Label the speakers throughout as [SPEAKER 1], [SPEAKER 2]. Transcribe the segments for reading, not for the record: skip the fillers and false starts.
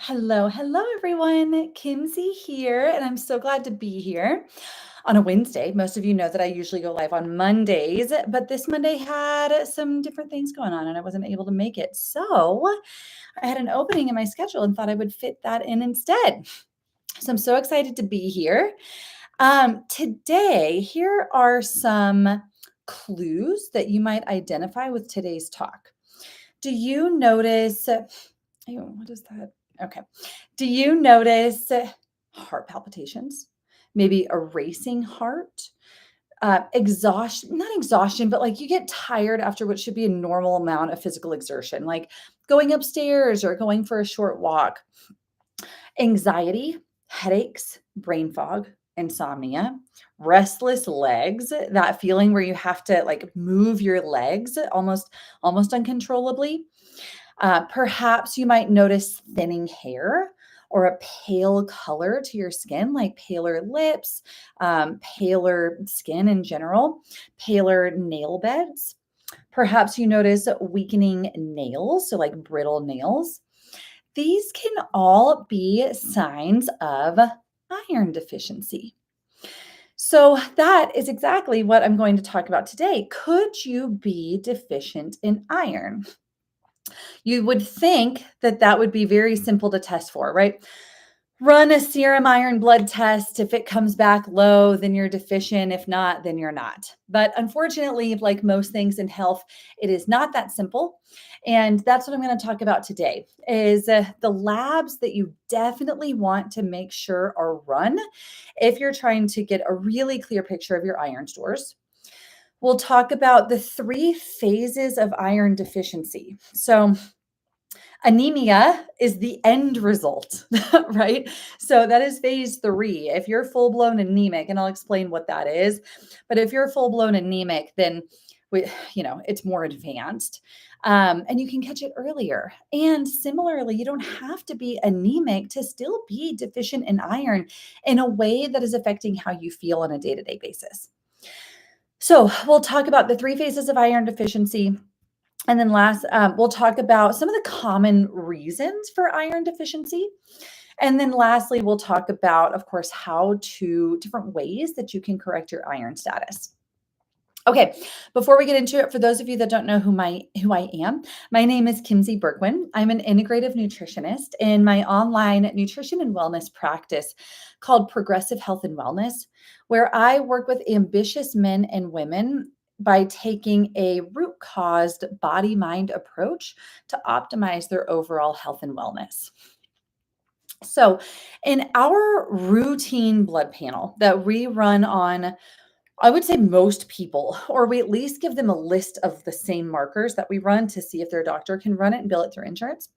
[SPEAKER 1] Hello, hello everyone. Kimsey here, and I'm so glad to be here on a Wednesday. Most of you know that I usually go live on Mondays, but this Monday had some different things going on and I wasn't able to make it. So I had an opening in my schedule and thought I would fit that in instead. So I'm so excited to be here. Today, here are some clues that you might identify with today's talk. Do you notice, what is that? Okay. Do you notice heart palpitations? Maybe a racing heart? Exhaustion, not exhaustion, but like you get tired after what should be a normal amount of physical exertion, like going upstairs or going for a short walk. Anxiety, headaches, brain fog, insomnia, restless legs, that feeling where you have to like move your legs almost uncontrollably. Perhaps you might notice thinning hair or a pale color to your skin, like paler lips, paler skin in general, paler nail beds. Perhaps you notice weakening nails, so like brittle nails. These can all be signs of iron deficiency. So that is exactly what I'm going to talk about today. Could you be deficient in iron? You would think that that would be very simple to test for, right? Run a serum iron blood test. If it comes back low, then you're deficient. If not, then you're not. But unfortunately, like most things in health, it is not that simple. And that's what I'm going to talk about today is the labs that you definitely want to make sure are run if you're trying to get a really clear picture of your iron stores. We'll talk about the 3 phases of iron deficiency. So anemia is the end result, right? So that is phase 3. If you're full-blown anemic, and I'll explain what that is, but if you're full-blown anemic, then it's more advanced. And you can catch it earlier. And similarly, you don't have to be anemic to still be deficient in iron in a way that is affecting how you feel on a day-to-day basis. So we'll talk about the 3 phases of iron deficiency. And then last, we'll talk about some of the common reasons for iron deficiency. And then lastly, we'll talk about, of course, different ways that you can correct your iron status. Okay, before we get into it, for those of you that don't know who I am, my name is Kimsey Bergwin. I'm an integrative nutritionist in my online nutrition and wellness practice called Progressive Health and Wellness, where I work with ambitious men and women by taking a root-caused body-mind approach to optimize their overall health and wellness. So in our routine blood panel that we run on, I would say most people, or we at least give them a list of the same markers that we run to see if their doctor can run it and bill it through insurance.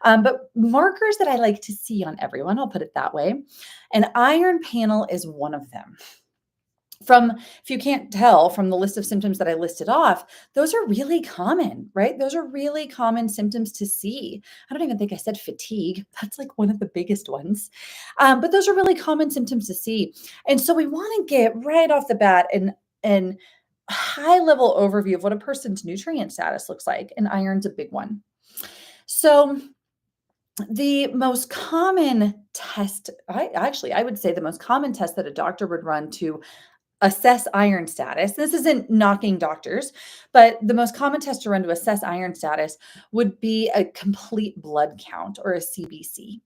[SPEAKER 1] But markers that I like to see on everyone, I'll put it that way. An iron panel is one of them. If you can't tell from the list of symptoms that I listed off, those are really common, right? Those are really common symptoms to see. I don't even think I said fatigue. That's like one of the biggest ones. But those are really common symptoms to see. And so we want to get right off the bat an high level overview of what a person's nutrient status looks like. And iron's a big one. So the most common test, I would say the most common test that a doctor would run to assess iron status. This isn't knocking doctors, but the most common test to run to assess iron status would be a complete blood count or a CBC.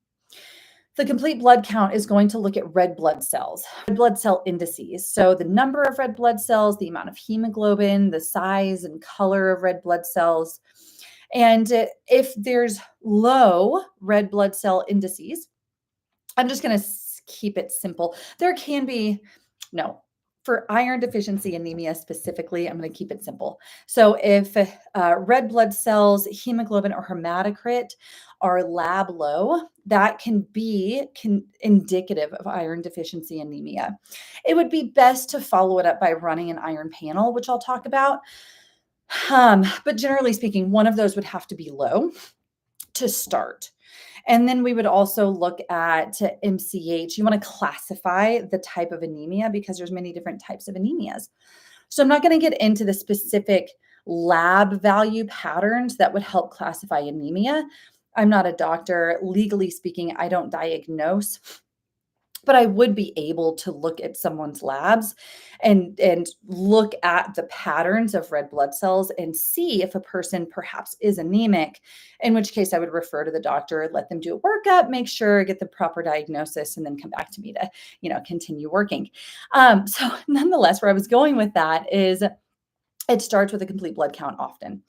[SPEAKER 1] The complete blood count is going to look at red blood cells, red blood cell indices. So the number of red blood cells, the amount of hemoglobin, the size and color of red blood cells. And if there's low red blood cell indices, I'm just going to keep it simple. There can be, no, for iron deficiency anemia specifically, I'm going to keep it simple. So if red blood cells, hemoglobin, or hematocrit are lab low, that can be indicative of iron deficiency anemia. It would be best to follow it up by running an iron panel, which I'll talk about. But generally speaking, one of those would have to be low to start. And then we would also look at MCH. You want to classify the type of anemia because there's many different types of anemias. So I'm not going to get into the specific lab value patterns that would help classify anemia. I'm not a doctor. Legally speaking, I don't diagnose, but I would be able to look at someone's labs and look at the patterns of red blood cells and see if a person perhaps is anemic, in which case I would refer to the doctor, let them do a workup, make sure, get the proper diagnosis, and then come back to me to, continue working. So nonetheless, where I was going with that is it starts with a complete blood count often.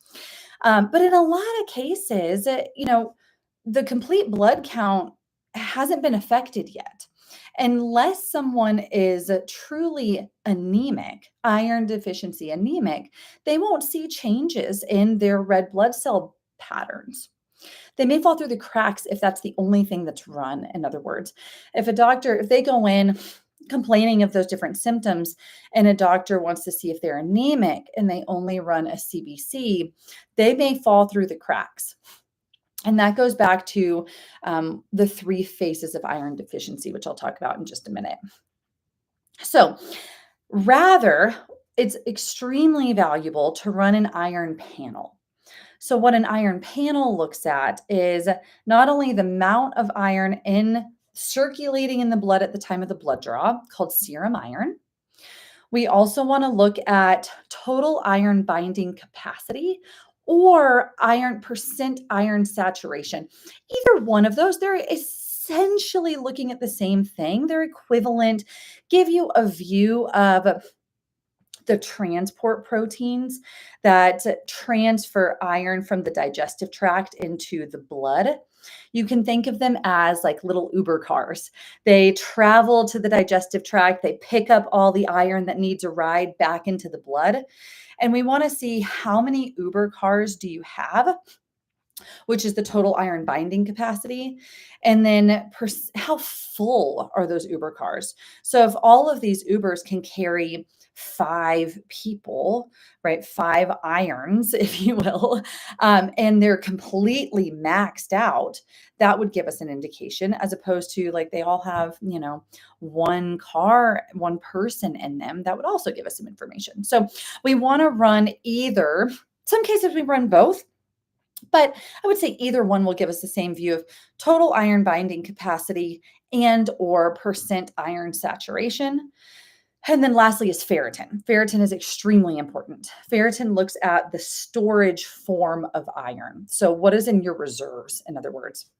[SPEAKER 1] But in a lot of cases, the complete blood count hasn't been affected yet. Unless someone is truly anemic, iron deficiency anemic, they won't see changes in their red blood cell patterns. They may fall through the cracks if that's the only thing that's run. In other words, if they go in complaining of those different symptoms and a doctor wants to see if they're anemic and they only run a CBC, they may fall through the cracks. And that goes back to the three phases of iron deficiency, which I'll talk about in just a minute. So, rather, it's extremely valuable to run an iron panel. So, what an iron panel looks at is not only the amount of iron circulating in the blood at the time of the blood draw, called serum iron. We also want to look at total iron binding capacity or percent iron saturation. Either one of those, they're essentially looking at the same thing. They're equivalent, give you a view of the transport proteins that transfer iron from the digestive tract into the blood. You can think of them as like little Uber cars. They travel to the digestive tract, they pick up all the iron that needs a ride back into the blood. And we want to see how many Uber cars do you have, which is the total iron binding capacity. And then how full are those Uber cars? So if all of these Ubers can carry 5 people, right? 5 irons, if you will, and they're completely maxed out, that would give us an indication, as opposed to like they all have, one car, one person in them. That would also give us some information. So we want to run either, some cases we run both, but I would say either one will give us the same view of total iron binding capacity and or percent iron saturation. And then lastly is ferritin. Ferritin is extremely important. Ferritin looks at the storage form of iron. So what is in your reserves, in other words?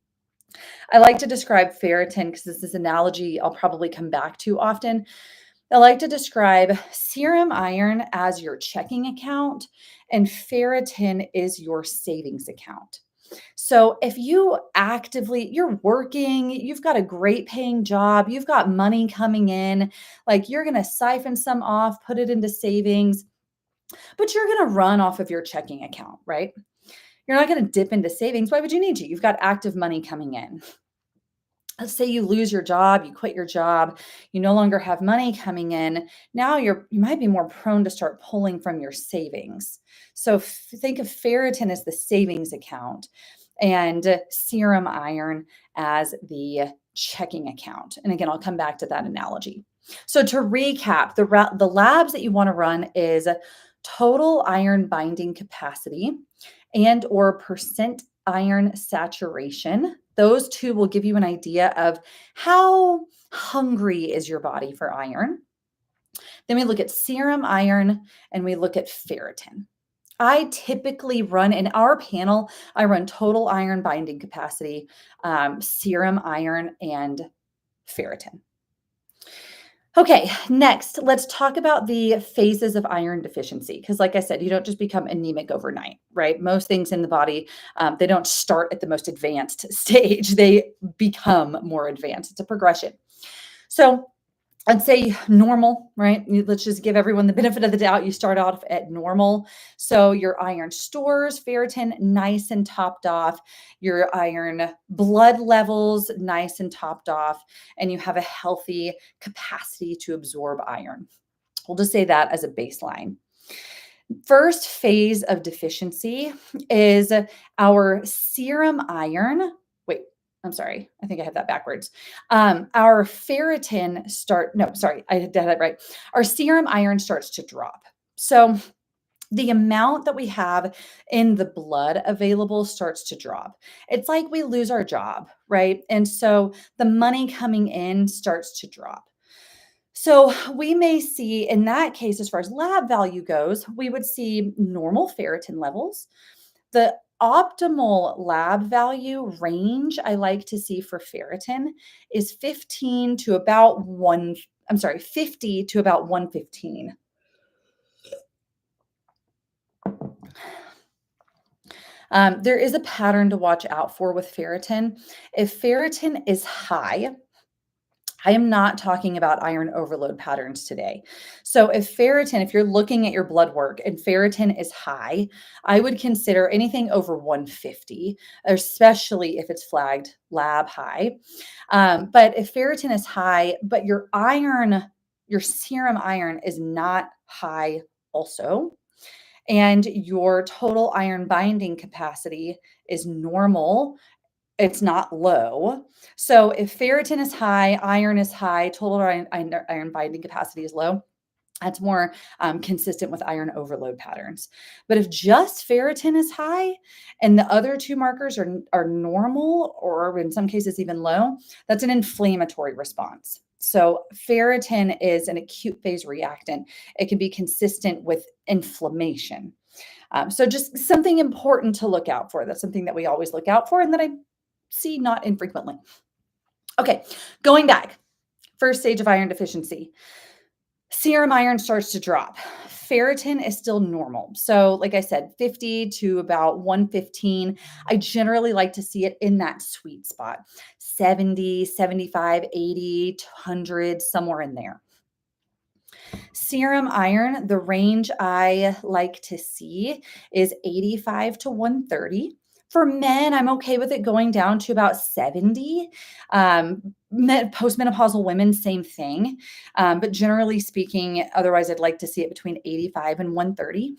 [SPEAKER 1] I like to describe ferritin because this is an analogy I'll probably come back to often. I like to describe serum iron as your checking account and ferritin is your savings account. So if you're working, you've got a great paying job, you've got money coming in, like you're going to siphon some off, put it into savings, but you're going to run off of your checking account, right? You're not going to dip into savings. Why would you need to? You've got active money coming in. Let's say you lose your job, you quit your job, you no longer have money coming in. Now you might be more prone to start pulling from your savings. So think of ferritin as the savings account and serum iron as the checking account. And again, I'll come back to that analogy. So to recap, the labs that you want to run is total iron binding capacity and or percent iron saturation. Those two will give you an idea of how hungry is your body for iron. Then we look at serum iron and we look at ferritin. I typically run in our panel, I run total iron binding capacity, serum iron, and ferritin. Okay, next, let's talk about the phases of iron deficiency. Because like I said, you don't just become anemic overnight, right? Most things in the body, they don't start at the most advanced stage. They become more advanced. It's a progression. So I'd say normal, right? Let's just give everyone the benefit of the doubt. You start off at normal. So your iron stores, ferritin, nice and topped off. Your iron blood levels, nice and topped off. And you have a healthy capacity to absorb iron. We'll just say that as a baseline. First phase of deficiency is our serum iron. Wait, I'm sorry. I think I have that backwards. Our ferritin I did that right. Our serum iron starts to drop. So the amount that we have in the blood available starts to drop. It's like we lose our job, right? And so the money coming in starts to drop. So we may see in that case, as far as lab value goes, we would see normal ferritin levels. The optimal lab value range I like to see for ferritin is 15 to about 50 to about 115. There is a pattern to watch out for with ferritin. If ferritin is high, I am not talking about iron overload patterns today. So if you're looking at your blood work and ferritin is high, I would consider anything over 150, especially if it's flagged lab high. But if ferritin is high, but your serum iron is not high also, and your total iron binding capacity is normal, it's not low. So if ferritin is high, iron is high, total iron binding capacity is low, that's more consistent with iron overload patterns. But if just ferritin is high and the other two markers are normal, or in some cases even low, that's an inflammatory response. So ferritin is an acute phase reactant. It can be consistent with inflammation. So just something important to look out for. That's something that we always look out for and that I see not infrequently. Okay, going back, first stage of iron deficiency. Serum iron starts to drop. Ferritin is still normal. So, like I said, 50 to about 115. I generally like to see it in that sweet spot 70, 75, 80, 100, somewhere in there. Serum iron, the range I like to see is 85 to 130. For men, I'm okay with it going down to about 70. Postmenopausal women, same thing. But generally speaking, otherwise, I'd like to see it between 85 and 130.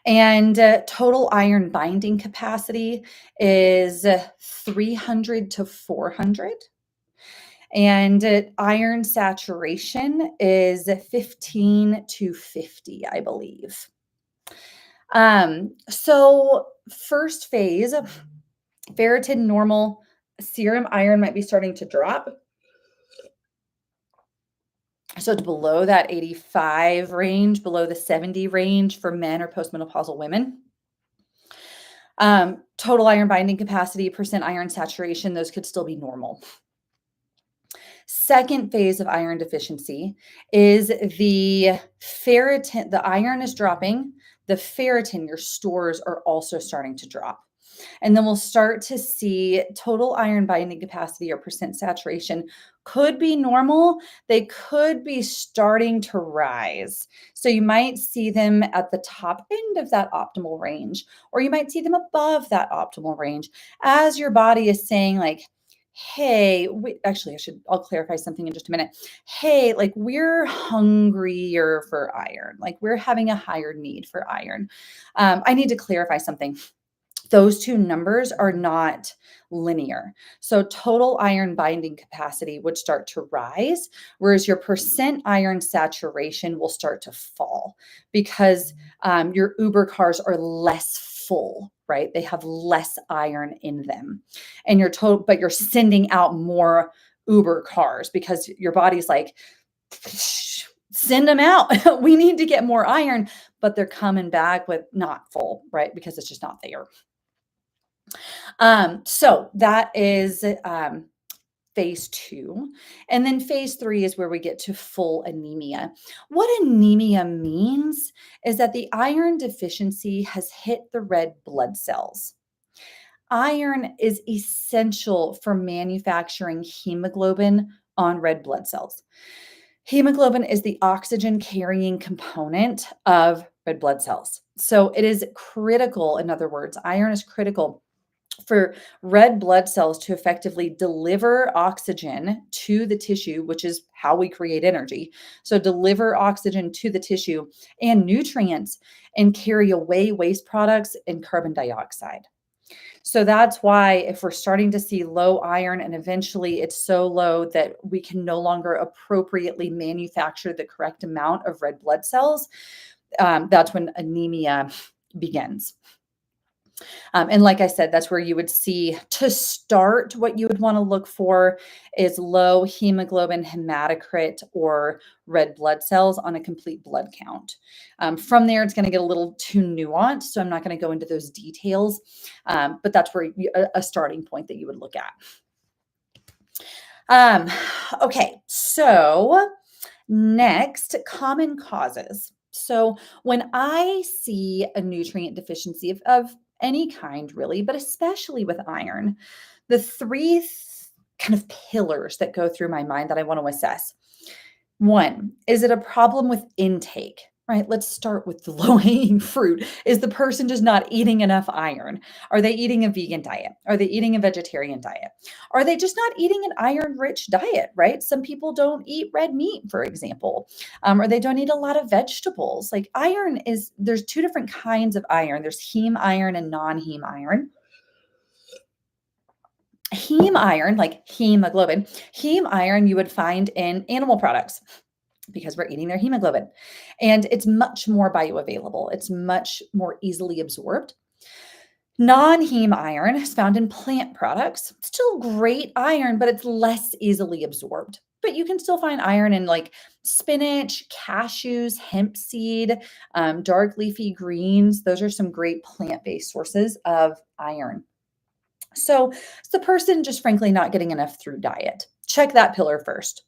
[SPEAKER 1] And total iron binding capacity is 300 to 400. And iron saturation is 15 to 50, I believe. So first phase, ferritin normal, serum iron might be starting to drop. So it's below that 85 range, below the 70 range for men or postmenopausal women. Total iron binding capacity, percent iron saturation, those could still be normal. Second phase of iron deficiency is the ferritin, the iron is dropping, the ferritin, your stores are also starting to drop. And then we'll start to see total iron binding capacity or percent saturation could be normal. They could be starting to rise. So you might see them at the top end of that optimal range, or you might see them above that optimal range as your body is saying like, hey, I'll clarify something in just a minute. Hey, like we're hungrier for iron, like we're having a higher need for iron. I need to clarify something. Those two numbers are not linear. So total iron binding capacity would start to rise, whereas your percent iron saturation will start to fall because your Uber cars are less full, right? They have less iron in them. And but you're sending out more Uber cars because your body's like, send them out. We need to get more iron, but they're coming back with not full, right? Because it's just not there. So that is phase 2. And then phase 3 is where we get to full anemia. What anemia means is that the iron deficiency has hit the red blood cells. Iron is essential for manufacturing hemoglobin on red blood cells. Hemoglobin is the oxygen carrying component of red blood cells. So it is critical, in other words, iron is critical for red blood cells to effectively deliver oxygen to the tissue, which is how we create energy. So deliver oxygen to the tissue and nutrients and carry away waste products and carbon dioxide. So that's why if we're starting to see low iron and eventually it's so low that we can no longer appropriately manufacture the correct amount of red blood cells, that's when anemia begins. And like I said, that's where you would see to start, what you would want to look for is low hemoglobin, hematocrit, or red blood cells on a complete blood count. From there, it's going to get a little too nuanced, so I'm not going to go into those details, but that's where a starting point that you would look at. Okay, so next, common causes. So when I see a nutrient deficiency of any kind, really, but especially with iron, the three kind of pillars that go through my mind that I want to assess. One, is it a problem with intake? Right, let's start with the low hanging fruit. Is the person just not eating enough iron? Are they eating a vegan diet? Are they eating a vegetarian diet? Are they just not eating an iron rich diet, right? Some people don't eat red meat, for example, or they don't eat a lot of vegetables. Like there's two different kinds of iron. There's heme iron and non-heme iron. Heme iron, like hemoglobin, heme iron you would find in animal products because we're eating their hemoglobin. And it's much more bioavailable. It's much more easily absorbed. Non-heme iron is found in plant products. Still great iron, but it's less easily absorbed. But you can still find iron in like spinach, cashews, hemp seed, dark leafy greens. Those are some great plant-based sources of iron. So it's the person just frankly not getting enough through diet. Check that pillar first.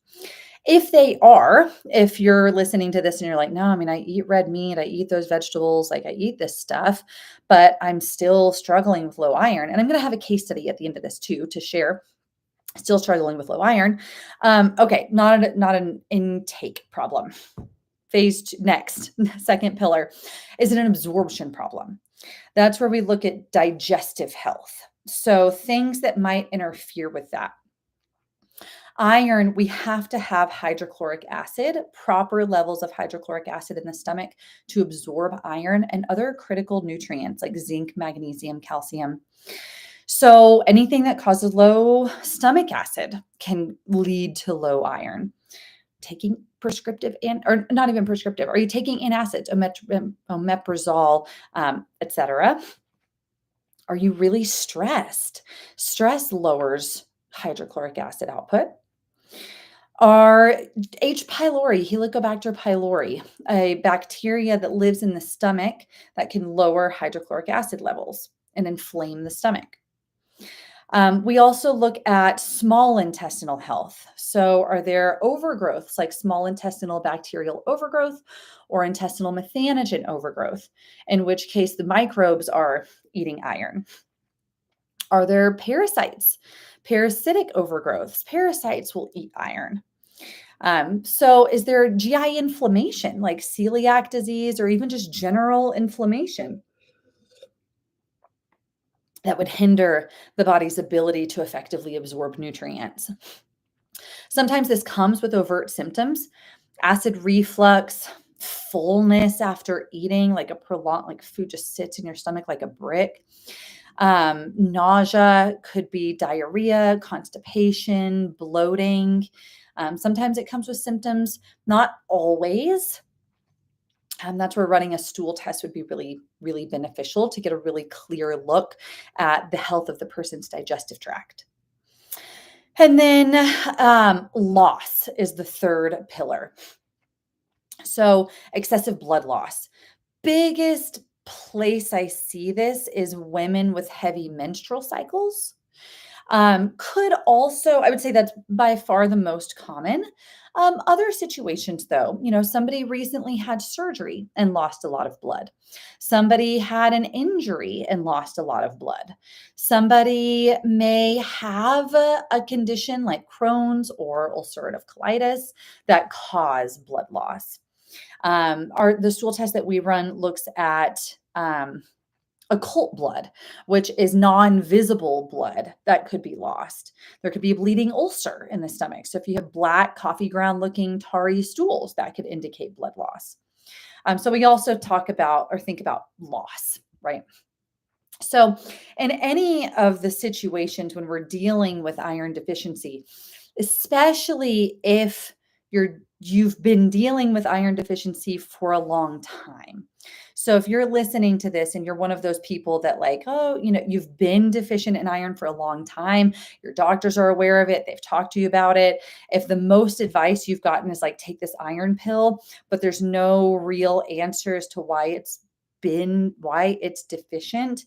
[SPEAKER 1] If you're listening to this and you're like, no, I mean, I eat red meat, I eat those vegetables, like I eat this stuff, but I'm still struggling with low iron. And I'm going to have a case study at the end of this too, to share. Still struggling with low iron. Okay. Not an intake problem. Phase two, next, second pillar, is it an absorption problem? That's where we look at digestive health. So things that might interfere with that. Iron, we have to have hydrochloric acid, proper levels of hydrochloric acid in the stomach to absorb iron and other critical nutrients like zinc, magnesium, calcium. So anything that causes low stomach acid can lead to low iron. Taking prescriptive or not even prescriptive, are you taking antacids, omeprazole, etc.? Are you really stressed? Stress lowers hydrochloric acid output. Are H. pylori, Helicobacter pylori, a bacteria that lives in the stomach that can lower hydrochloric acid levels and inflame the stomach. We also look at small intestinal health. So are there overgrowths like small intestinal bacterial overgrowth or intestinal methanogen overgrowth, in which case the microbes are eating iron? Are there parasites, parasitic overgrowths? Parasites will eat iron. So is there GI inflammation like celiac disease or even just general inflammation that would hinder the body's ability to effectively absorb nutrients? Sometimes this comes with overt symptoms, acid reflux, fullness after eating, like a prolonged, like food just sits in your stomach like a brick. Nausea, could be diarrhea, constipation, bloating. Sometimes it comes with symptoms, not always. That's where running a stool test would be really, really beneficial to get a really clear look at the health of the person's digestive tract. And then loss is the third pillar. So excessive blood loss. Biggest place I see this is women with heavy menstrual cycles. Could also, I would say that's by far the most common. Other situations, though, somebody recently had surgery and lost a lot of blood. Somebody had an injury and lost a lot of blood. Somebody may have a condition like Crohn's or ulcerative colitis that cause blood loss. The stool test that we run looks at occult blood, which is non-visible blood that could be lost. There could be a bleeding ulcer in the stomach. So if you have black coffee ground looking tarry stools, that could indicate blood loss. So we also talk about or think about loss, right? So in any of the situations when we're dealing with iron deficiency, especially if you're you've been dealing with iron deficiency for a long time. So if you're listening to this and you're one of those people that like, oh, you've been deficient in iron for a long time, your doctors are aware of it, they've talked to you about it. If the most advice you've gotten is like, take this iron pill, but there's no real answers to why it's deficient,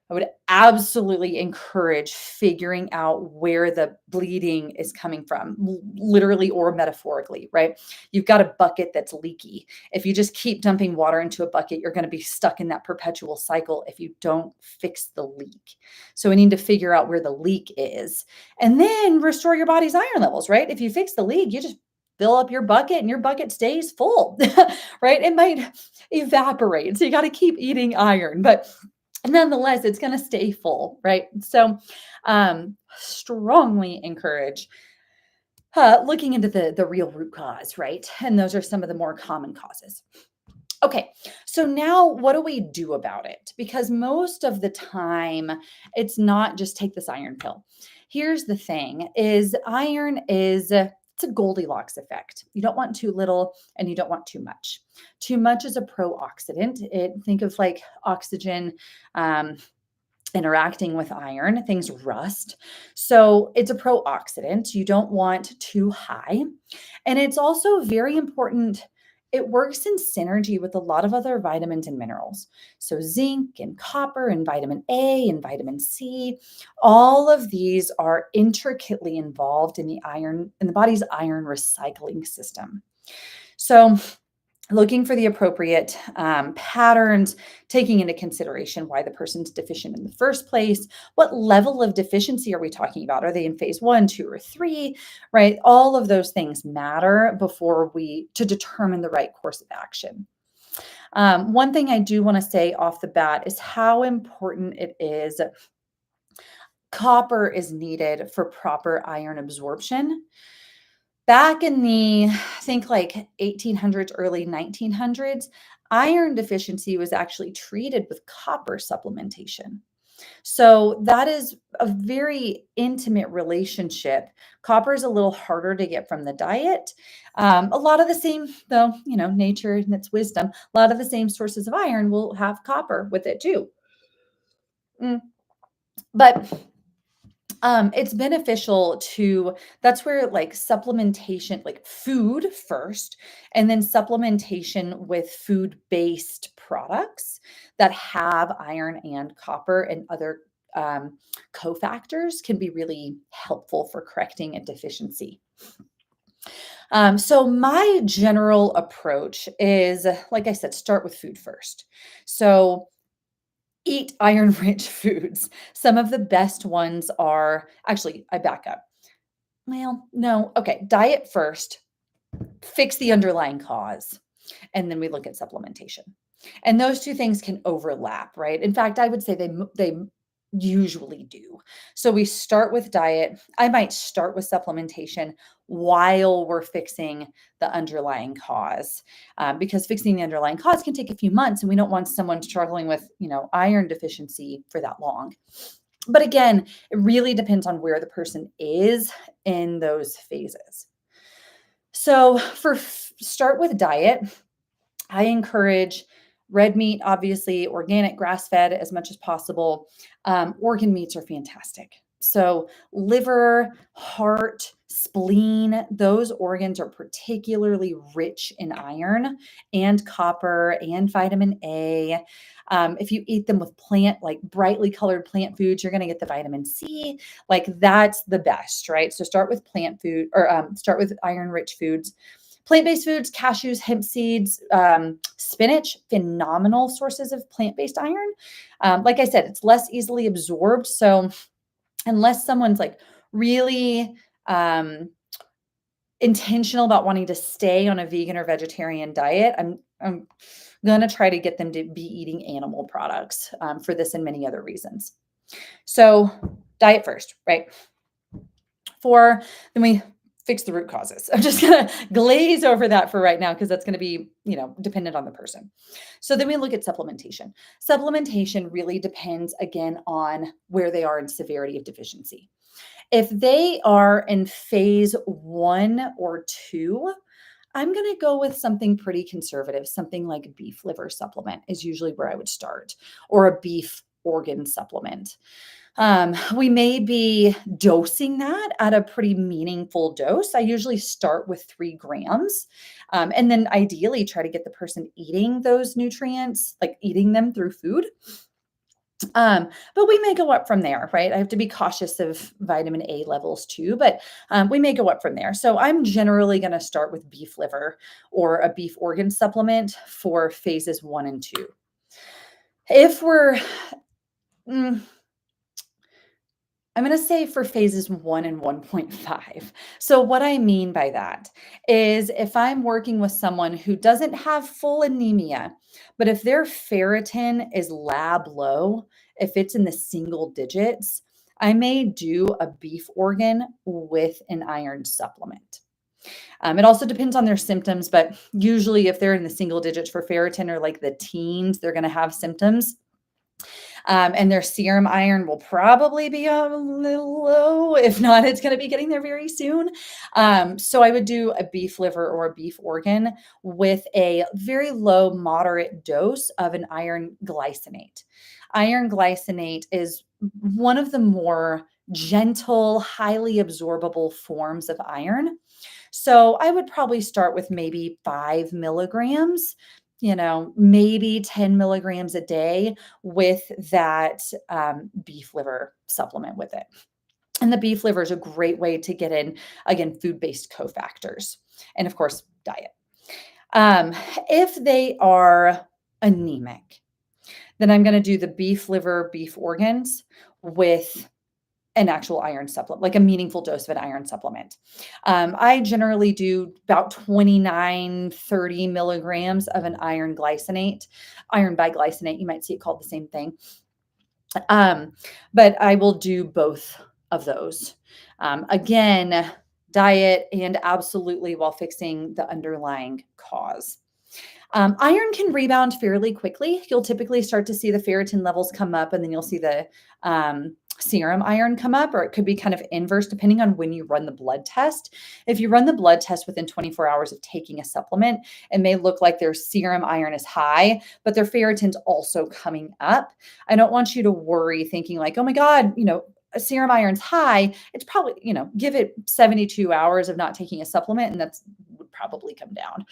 [SPEAKER 1] I would absolutely encourage figuring out where the bleeding is coming from, literally or metaphorically, right? You've got a bucket that's leaky. If you just keep dumping water into a bucket, you're going to be stuck in that perpetual cycle if you don't fix the leak. So we need to figure out where the leak is and then restore your body's iron levels, right? If you fix the leak, you just fill up your bucket and your bucket stays full, right? It might evaporate. So you got to keep eating iron, but nonetheless, it's going to stay full, right? So, strongly encourage looking into the real root cause, right? And those are some of the more common causes. Okay, so now what do we do about it? Because most of the time, it's not just take this iron pill. Here's the thing: is iron is it's a Goldilocks effect. You don't want too little, and you don't want too much. Too much is a pro-oxidant. Think of like oxygen. Interacting with iron, things rust. So it's a pro-oxidant. You don't want too high. And it's also very important. It works in synergy with a lot of other vitamins and minerals. So zinc and copper and vitamin A and vitamin C, all of these are intricately involved in the body's iron recycling system. So looking for the appropriate patterns, taking into consideration why the person's deficient in the first place. What level of deficiency are we talking about? Are they in phase 1, 2, or 3? Right? All of those things matter to determine the right course of action. One thing I do want to say off the bat is how important it is. Copper is needed for proper iron absorption. Back in I think like 1800s, early 1900s, iron deficiency was actually treated with copper supplementation. So that is a very intimate relationship. Copper is a little harder to get from the diet. A lot of the same, though, nature and its wisdom, a lot of the same sources of iron will have copper with it too. Mm, But it's beneficial that's where like supplementation, like food first, and then supplementation with food-based products that have iron and copper and other cofactors can be really helpful for correcting a deficiency. So my general approach is, like I said, start with food first. So eat iron-rich foods. Some of the best ones are actually, I back up. Well, no. Okay, diet first, fix the underlying cause, and then we look at supplementation. And those two things can overlap, right? In fact, I would say they usually do. So we start with diet. I might start with supplementation while we're fixing the underlying cause, because fixing the underlying cause can take a few months, and we don't want someone struggling with, iron deficiency for that long. But again, it really depends on where the person is in those phases. So start with diet. I encourage red meat, obviously, organic, grass-fed as much as possible. Organ meats are fantastic. So liver, heart, spleen, those organs are particularly rich in iron and copper and vitamin A. If you eat them with like brightly colored plant foods, you're going to get the vitamin C. Like that's the best, right? So start with plant food or start with iron-rich foods. Plant-based foods, cashews, hemp seeds, spinach, phenomenal sources of plant-based iron. Like I said, it's less easily absorbed. So unless someone's like really intentional about wanting to stay on a vegan or vegetarian diet, I'm going to try to get them to be eating animal products for this and many other reasons. So diet first, right? Then we fix the root causes. I'm just going to glaze over that for right now because that's going to be, dependent on the person. So then we look at supplementation. Supplementation really depends again on where they are in severity of deficiency. If they are in phase 1 or 2, I'm going to go with something pretty conservative. Something like a beef liver supplement is usually where I would start, or a beef organ supplement. We may be dosing that at a pretty meaningful dose. I usually start with 3 grams, and then ideally try to get the person eating those nutrients, like eating them through food. But we may go up from there, right? I have to be cautious of vitamin A levels too, but we may go up from there. So I'm generally going to start with beef liver or a beef organ supplement for phases 1 and 2. If we're, mm, I'm going to say for phases 1 and 1.5. So, what I mean by that is if I'm working with someone who doesn't have full anemia, but if their ferritin is lab low, if it's in the single digits, I may do a beef organ with an iron supplement. It also depends on their symptoms, but usually, if they're in the single digits for ferritin or like the teens, they're going to have symptoms. And their serum iron will probably be a little low. If not, it's going to be getting there very soon. So I would do a beef liver or a beef organ with a very low, moderate dose of an iron glycinate. Iron glycinate is one of the more gentle, highly absorbable forms of iron. So I would probably start with maybe 5 milligrams, maybe 10 milligrams a day with that beef liver supplement with it. And the beef liver is a great way to get in, again, food-based cofactors. And of course, diet. Um, if they are anemic, then I'm going to do the beef liver, beef organs with an actual iron supplement, like a meaningful dose of an iron supplement. I generally do about 29, 30 milligrams of an iron glycinate, iron biglycinate. You might see it called the same thing. But I will do both of those. Again, diet and absolutely while fixing the underlying cause. Iron can rebound fairly quickly. You'll typically start to see the ferritin levels come up, and then you'll see the serum iron come up, or it could be kind of inverse depending on when you run the blood test. If you run the blood test within 24 hours of taking a supplement, it may look like their serum iron is high, but their ferritin's also coming up. I don't want you to worry thinking like, oh my God, serum iron's high. It's probably, give it 72 hours of not taking a supplement, and that's would probably come down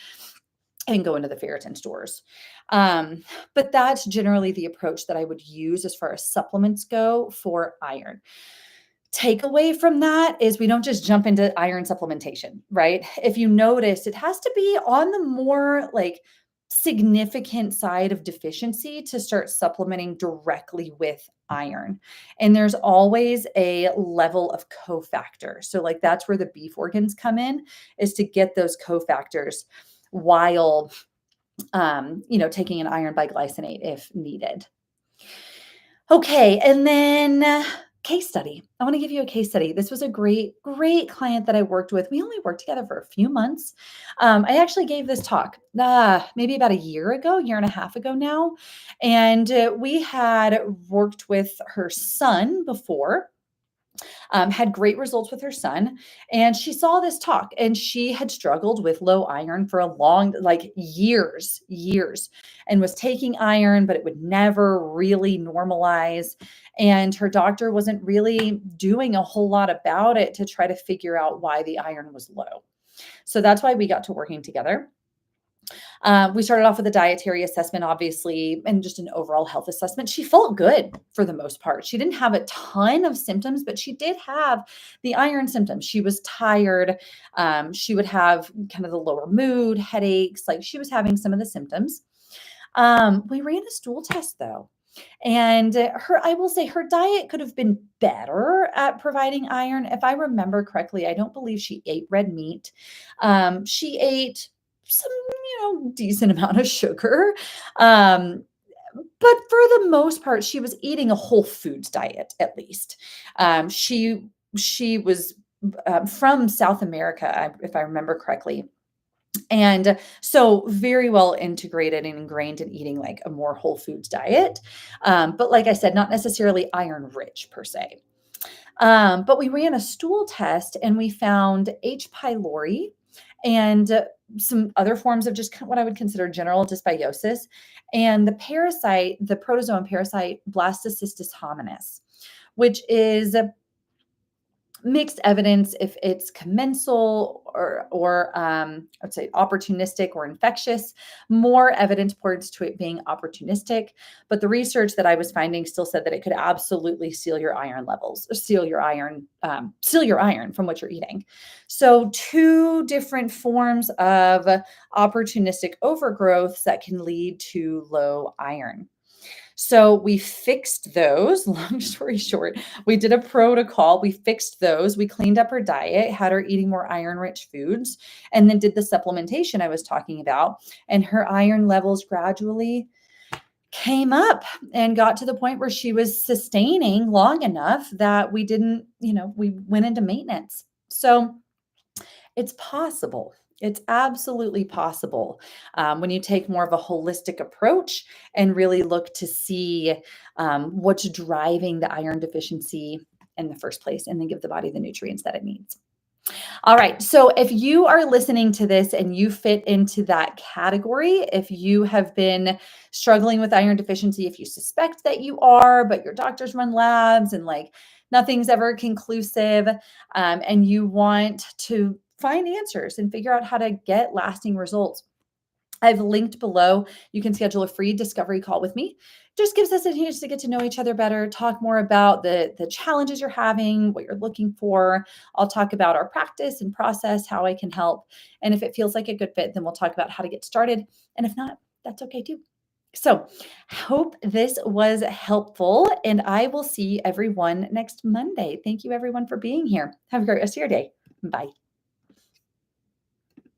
[SPEAKER 1] and go into the ferritin stores. But that's generally the approach that I would use as far as supplements go for iron. Takeaway from that is we don't just jump into iron supplementation, right? If you notice, it has to be on the more like significant side of deficiency to start supplementing directly with iron. And there's always a level of cofactor. So like that's where the beef organs come in, is to get those cofactors while taking an iron biglycinate if needed. Okay, and then case study. I want to give you a case study. This was a great client that I worked with. We only worked together for a few months. I actually gave this talk maybe about a year and a half ago now. And we had worked with her son before. Had great results with her son. And she saw this talk, and she had struggled with low iron for a long, like years, and was taking iron, but it would never really normalize. And her doctor wasn't really doing a whole lot about it to try to figure out why the iron was low. So that's why we got to working together. We started off with a dietary assessment, obviously, and just an overall health assessment. She felt good for the most part. She didn't have a ton of symptoms, but she did have the iron symptoms. She was tired. She would have kind of the lower mood, headaches. Like she was having some of the symptoms. We ran a stool test though. And I will say her diet could have been better at providing iron. If I remember correctly, I don't believe she ate red meat. She ate some, decent amount of sugar. But for the most part, she was eating a whole foods diet, at least. She was from South America, if I remember correctly. And so very well integrated and ingrained in eating like a more whole foods diet. But like I said, not necessarily iron rich per se. But we ran a stool test and we found H. pylori and some other forms of just what I would consider general dysbiosis. And the parasite, the protozoan parasite Blastocystis hominis, which is mixed evidence if it's commensal or I would say opportunistic or infectious. More evidence points to it being opportunistic, but the research that I was finding still said that it could absolutely steal your iron levels, or steal your iron from what you're eating. So two different forms of opportunistic overgrowths that can lead to low iron. So we fixed those. Long story short, we did a protocol. We fixed those. We cleaned up her diet, had her eating more iron rich foods, and then did the supplementation I was talking about. And her iron levels gradually came up and got to the point where she was sustaining long enough that we didn't, we went into maintenance. So it's possible. It's absolutely possible when you take more of a holistic approach and really look to see what's driving the iron deficiency in the first place, and then give the body the nutrients that it needs. All right. So if you are listening to this and you fit into that category, if you have been struggling with iron deficiency, if you suspect that you are, but your doctors run labs and like nothing's ever conclusive, and you want to find answers and figure out how to get lasting results, I've linked below. You can schedule a free discovery call with me. Just gives us a chance to get to know each other better, talk more about the challenges you're having, what you're looking for. I'll talk about our practice and process, how I can help. And if it feels like a good fit, then we'll talk about how to get started. And if not, that's okay too. So, hope this was helpful, and I will see everyone next Monday. Thank you, everyone, for being here. Have a great rest of your day. Bye.